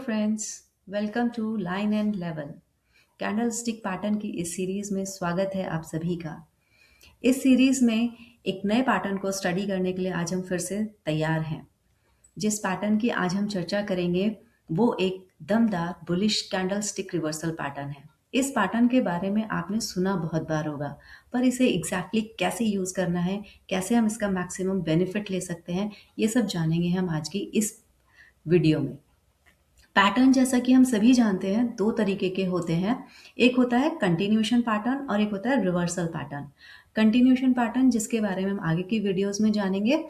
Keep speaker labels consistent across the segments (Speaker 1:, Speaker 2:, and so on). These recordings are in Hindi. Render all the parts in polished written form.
Speaker 1: Friends, welcome to line and level. Candlestick pattern की इस सीरीज में स्वागत है आप सभी का। इस सीरीज में एक नए पैटर्न को स्टडी करने के लिए आज हम फिर से तैयार हैं। जिस पैटर्न की आज हम चर्चा करेंगे वो एक दमदार bullish candle stick reversal pattern है। इस पैटर्न के बारे में आपने सुना बहुत बार होगा, पर इसे एग्जैक्टली कैसे यूज करना है, कैसे हम इसका मैक्सिमम बेनिफिट ले सकते हैं, ये सब जानेंगे हम आज की इस वीडियो में। पैटर्न जैसा कि हम सभी जानते हैं दो तरीके के होते हैं। एक होता है कंटिन्यूएशन पैटर्न और एक होता है रिवर्सल पैटर्न। कंटिन्यूएशन पैटर्न जिसके बारे में हम आगे की वीडियोस में जानेंगे,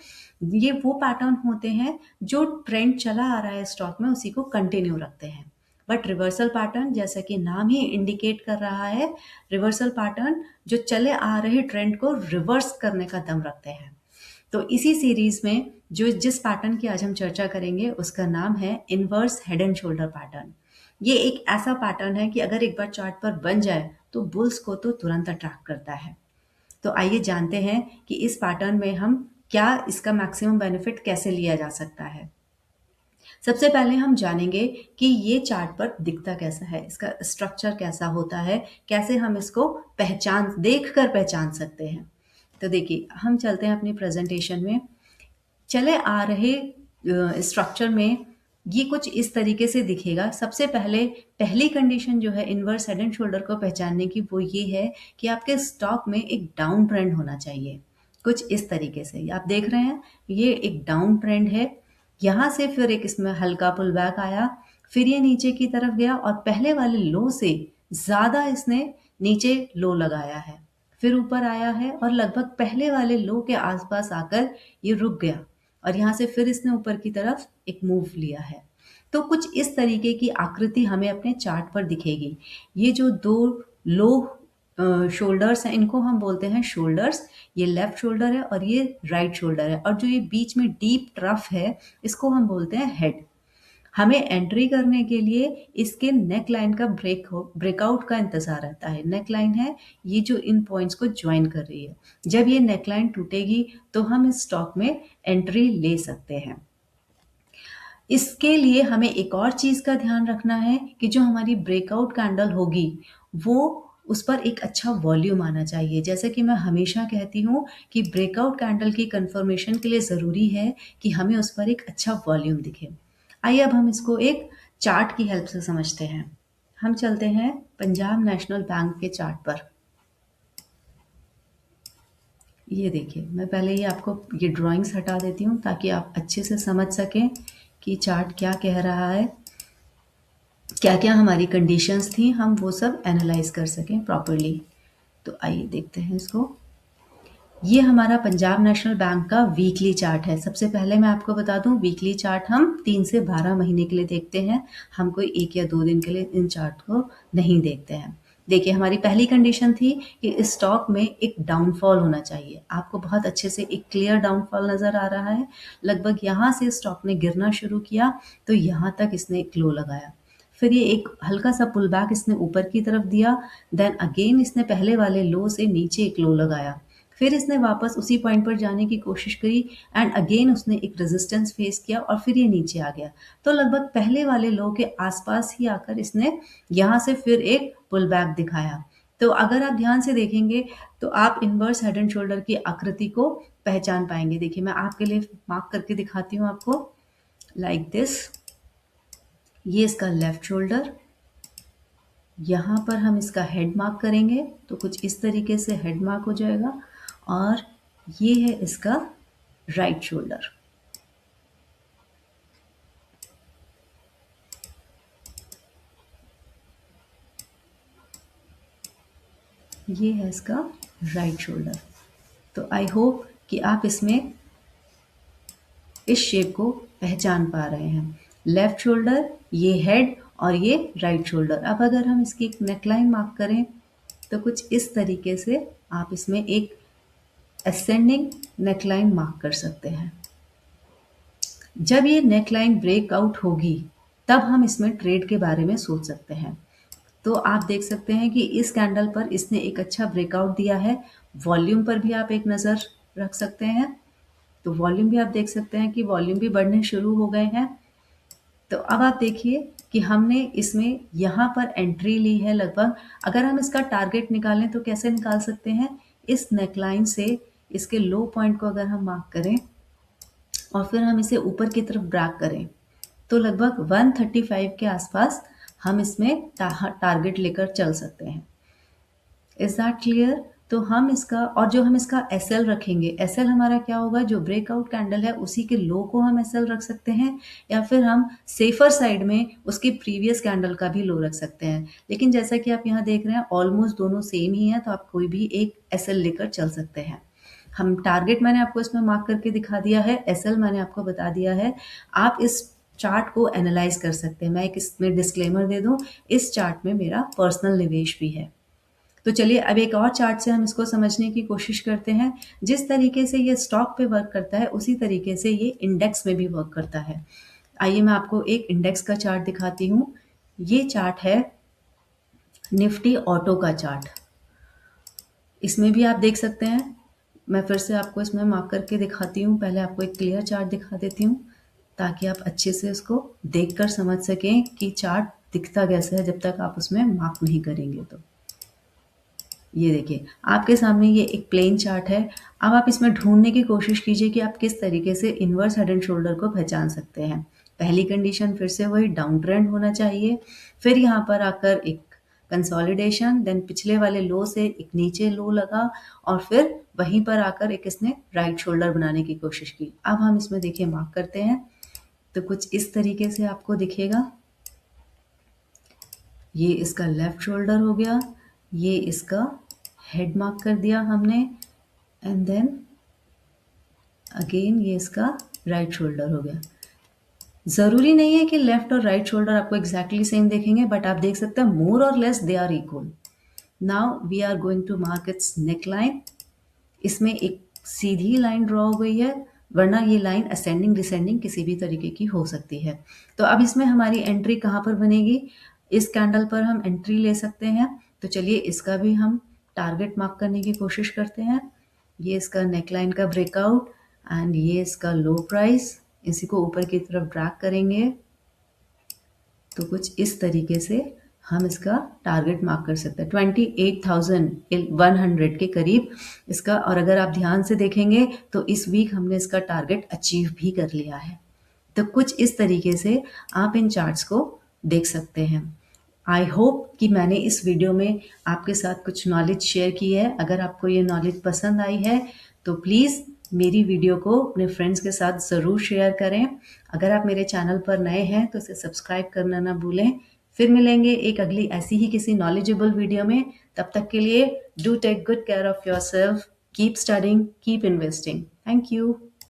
Speaker 1: ये वो पैटर्न होते हैं जो ट्रेंड चला आ रहा है स्टॉक में उसी को कंटिन्यू रखते हैं। बट रिवर्सल पैटर्न जैसा कि नाम ही इंडिकेट कर रहा है, रिवर्सल पैटर्न जो चले आ रहे ट्रेंड को रिवर्स करने का दम रखते हैं। तो इसी सीरीज में जो जिस पैटर्न की आज हम चर्चा करेंगे उसका नाम है inverse head and shoulder pattern. ये एक ऐसा पैटर्न है कि अगर एक बार चार्ट पर बन जाए तो बुल्स को तो तुरंत अट्रैक्ट करता है। तो आइए जानते हैं कि इस पैटर्न में हम क्या इसका मैक्सिमम बेनिफिट कैसे लिया जा सकता है। सबसे पहले हम जानेंगे कि ये चार्ट पर दिखता कैसा है, इसका स्ट्रक्चर कैसा होता है, कैसे हम इसको देखकर पहचान सकते हैं। तो देखिए, हम चलते हैं अपनी प्रेजेंटेशन में। चले आ रहे स्ट्रक्चर में ये कुछ इस तरीके से दिखेगा। सबसे पहले पहली कंडीशन जो है इनवर्स हेड एंड शोल्डर को पहचानने की, वो ये है कि आपके स्टॉक में एक डाउन ट्रेंड होना चाहिए। कुछ इस तरीके से आप देख रहे हैं, ये एक डाउन ट्रेंड है। यहाँ से फिर एक इसमें हल्का पुल बैक आया, फिर ये नीचे की तरफ गया और पहले वाले लो से ज़्यादा इसने नीचे लो लगाया है, फिर ऊपर आया है और लगभग पहले वाले लो के आसपास आकर ये रुक गया और यहाँ से फिर इसने ऊपर की तरफ एक मूव लिया है। तो कुछ इस तरीके की आकृति हमें अपने चार्ट पर दिखेगी। ये जो दो लो शोल्डर्स हैं इनको हम बोलते हैं शोल्डर्स। ये लेफ्ट शोल्डर है और ये राइट शोल्डर है, और जो ये बीच में डीप ट्रफ है इसको हम बोलते हैं हेड। हमें एंट्री करने के लिए इसके नेक लाइन का ब्रेकआउट का इंतजार रहता है। नेक लाइन है ये जो इन पॉइंट्स को ज्वाइन कर रही है। जब ये नेक लाइन टूटेगी तो हम इस स्टॉक में एंट्री ले सकते हैं। इसके लिए हमें एक और चीज का ध्यान रखना है कि जो हमारी ब्रेकआउट कैंडल होगी वो उस पर एक अच्छा वॉल्यूम आना चाहिए। जैसे कि मैं हमेशा कहती हूँ कि ब्रेकआउट कैंडल की कंफर्मेशन के लिए ज़रूरी है कि हमें उस पर एक अच्छा वॉल्यूम दिखे। आइए अब हम इसको एक चार्ट की हेल्प से समझते हैं। हम चलते हैं पंजाब नेशनल बैंक के चार्ट पर। ये देखिए, मैं पहले ये आपको ये ड्राइंग्स हटा देती हूँ ताकि आप अच्छे से समझ सकें कि चार्ट क्या कह रहा है, क्या क्या हमारी कंडीशंस थी, हम वो सब एनालाइज कर सकें प्रॉपरली। तो आइए देखते हैं इसको। ये हमारा पंजाब नेशनल बैंक का वीकली चार्ट है। सबसे पहले मैं आपको बता दूं, वीकली चार्ट हम 3 से 12 महीने के लिए देखते हैं। हम कोई 1 या 2 दिन के लिए इन चार्ट को नहीं देखते हैं। देखिए, हमारी पहली कंडीशन थी कि इस स्टॉक में एक डाउनफॉल होना चाहिए। आपको बहुत अच्छे से एक क्लियर डाउनफॉल नज़र आ रहा है। लगभग यहाँ से स्टॉक ने गिरना शुरू किया तो यहाँ तक इसने एक लो लगाया, फिर ये एक हल्का सा पुल बैक इसने ऊपर की तरफ दिया, देन अगेन इसने पहले वाले लो से नीचे एक लो लगाया, फिर इसने वापस उसी पॉइंट पर जाने की कोशिश करी एंड अगेन उसने एक रेजिस्टेंस फेस किया और फिर ये नीचे आ गया। तो लगभग पहले वाले लो के आसपास ही आकर इसने यहाँ से फिर एक पुल बैक दिखाया। तो अगर आप ध्यान से देखेंगे तो आप इनवर्स हेड एंड शोल्डर की आकृति को पहचान पाएंगे। देखिए, मैं आपके लिए मार्क करके दिखाती हूँ आपको, लाइक दिस। ये इसका लेफ्ट शोल्डर, यहाँ पर हम इसका हेड मार्क करेंगे तो कुछ इस तरीके से हेड मार्क हो जाएगा, और ये है इसका राइट शोल्डर। ये है इसका राइट शोल्डर। तो आई होप कि आप इसमें इस शेप को पहचान पा रहे हैं। लेफ्ट शोल्डर, ये हेड और ये राइट शोल्डर। अब अगर हम इसकी एक नेकलाइन मार्क करें तो कुछ इस तरीके से आप इसमें एक असेंडिंग नेकलाइन मार्क कर सकते हैं। जब ये नेकलाइन ब्रेकआउट होगी तब हम इसमें ट्रेड के बारे में सोच सकते हैं। तो आप देख सकते हैं कि इस कैंडल पर इसने एक अच्छा ब्रेकआउट दिया है। वॉल्यूम पर भी आप एक नज़र रख सकते हैं। तो वॉल्यूम भी आप देख सकते हैं कि वॉल्यूम भी बढ़ने शुरू हो गए हैं। तो अब आप देखिए कि हमने इसमें यहाँ पर एंट्री ली है लगभग। अगर हम इसका टारगेट निकालें तो कैसे निकाल सकते हैं? इस नेकलाइन से इसके लो पॉइंट को अगर हम मार्क करें और फिर हम इसे ऊपर की तरफ ड्रैग करें तो लगभग 135 के आसपास हम इसमें टारगेट लेकर चल सकते हैं। Is that clear? तो हम इसका और जो हम इसका एस एल रखेंगे, एस एल हमारा क्या होगा? जो ब्रेकआउट कैंडल है उसी के लो को हम एस एल रख सकते हैं, या फिर हम सेफर साइड में उसकी प्रीवियस कैंडल का भी लो रख सकते हैं। लेकिन जैसा कि आप यहाँ देख रहे हैं ऑलमोस्ट दोनों सेम ही है, तो आप कोई भी एक एस एल लेकर चल सकते हैं। हम टारगेट मैंने आपको इसमें मार्क करके दिखा दिया है, एस एल मैंने आपको बता दिया है। आप इस चार्ट को एनालाइज कर सकते हैं। मैं एक इसमें डिस्क्लेमर दे दूं, इस चार्ट में मेरा पर्सनल निवेश भी है। तो चलिए अब एक और चार्ट से हम इसको समझने की कोशिश करते हैं। जिस तरीके से ये स्टॉक पे वर्क करता है उसी तरीके से ये इंडेक्स में भी वर्क करता है। आइए मैं आपको एक इंडेक्स का चार्ट दिखाती हूँ। ये चार्ट है निफ्टी ऑटो का चार्ट। इसमें भी आप देख सकते हैं, मैं फिर से आपको इसमें मार्क करके दिखाती हूँ। पहले आपको एक क्लियर चार्ट दिखा देती हूँ ताकि आप अच्छे से उसको देखकर समझ सकें कि चार्ट दिखता कैसे है, जब तक आप उसमें मार्क नहीं करेंगे तो। ये देखिए आपके सामने ये एक प्लेन चार्ट है। अब आप इसमें ढूंढने की कोशिश कीजिए कि आप किस तरीके से इन्वर्स हेड एंड शोल्डर को पहचान सकते हैं। पहली कंडीशन फिर से वही डाउन ट्रेंड होना चाहिए, फिर यहाँ पर आकर एक कंसोलिडेशन, देन पिछले वाले लो से एक नीचे लो लगा और फिर वहीं पर आकर एक इसने राइट शोल्डर बनाने की कोशिश की। अब हम इसमें देखिए मार्क करते हैं तो कुछ इस तरीके से आपको दिखेगा। ये इसका लेफ्ट शोल्डर हो गया, ये इसका हेड मार्क कर दिया हमने, एंड देन अगेन ये इसका राइट शोल्डर हो गया। ज़रूरी नहीं है कि लेफ्ट और राइट शोल्डर आपको एग्जैक्टली सेम देखेंगे, बट आप देख सकते हैं मोर और less they are equal. Now we are going to mark its neckline. इसमें एक सीधी लाइन ड्रॉ हो गई है, वरना ये लाइन असेंडिंग डिसेंडिंग किसी भी तरीके की हो सकती है। तो अब इसमें हमारी एंट्री कहाँ पर बनेगी? इस कैंडल पर हम एंट्री ले सकते हैं। तो चलिए इसका भी हम टारगेट मार्क करने की कोशिश करते हैं। ये इसका नेकलाइन का ब्रेकआउट एंड ये इसका लो प्राइस, इसी को ऊपर की तरफ ड्रैग करेंगे तो कुछ इस तरीके से हम इसका टारगेट मार्क कर सकते हैं 28,100 के करीब इसका। और अगर आप ध्यान से देखेंगे तो इस वीक हमने इसका टारगेट अचीव भी कर लिया है। तो कुछ इस तरीके से आप इन चार्ट्स को देख सकते हैं। आई होप कि मैंने इस वीडियो में आपके साथ कुछ नॉलेज शेयर की है। अगर आपको ये नॉलेज पसंद आई है तो प्लीज़ मेरी वीडियो को अपने फ्रेंड्स के साथ ज़रूर शेयर करें। अगर आप मेरे चैनल पर नए हैं तो इसे सब्सक्राइब करना ना भूलें। फिर मिलेंगे एक अगली ऐसी ही किसी नॉलेजेबल वीडियो में। तब तक के लिए do take good care of yourself, keep studying, keep investing. Thank you.